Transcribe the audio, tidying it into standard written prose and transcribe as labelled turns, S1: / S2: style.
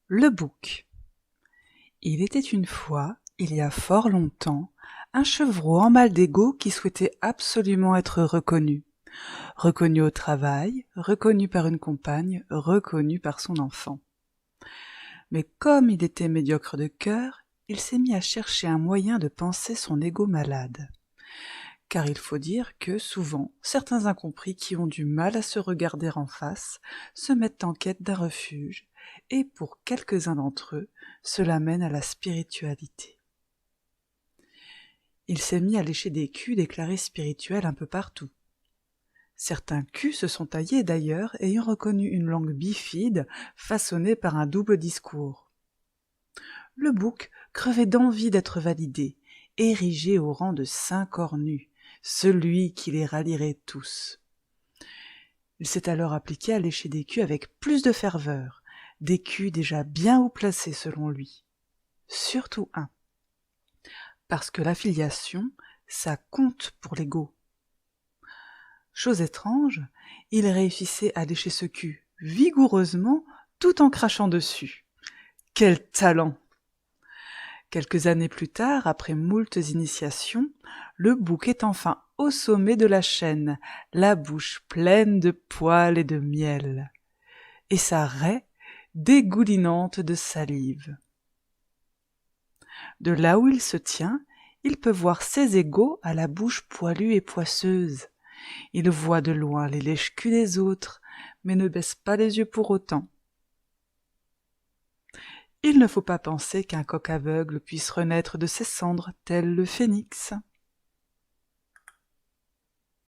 S1: Le bouc. Il était une fois, il y a fort longtemps, un chevreau en mal d'égo qui souhaitait absolument être reconnu. Reconnu au travail, reconnu par une compagne, reconnu par son enfant. Mais comme il était médiocre de cœur, il s'est mis à chercher un moyen de panser son égo malade. Car il faut dire que, souvent, certains incompris qui ont du mal à se regarder en face se mettent en quête d'un refuge, et pour quelques-uns d'entre eux, cela mène à la spiritualité. Il s'est mis à lécher des culs déclarés spirituels un peu partout. Certains culs se sont taillés d'ailleurs, ayant reconnu une langue bifide façonnée par un double discours. Le bouc crevait d'envie d'être validé, érigé au rang de saint cornu, celui qui les rallierait tous. Il s'est alors appliqué à lécher des culs avec plus de ferveur, des culs déjà bien haut placés selon lui. Surtout un. Parce que l'affiliation, ça compte pour l'ego. Chose étrange, il réussissait à lécher ce cul vigoureusement tout en crachant dessus. Quel talent! Quelques années plus tard, après moultes initiations, le bouc est enfin au sommet de la chaîne, la bouche pleine de poils et de miel, et sa raie dégoulinante de salive. De là où il se tient, il peut voir ses égaux à la bouche poilue et poisseuse. Il voit de loin les lèche-culs des autres, mais ne baisse pas les yeux pour autant. Il ne faut pas penser qu'un coq aveugle puisse renaître de ses cendres tel le phénix.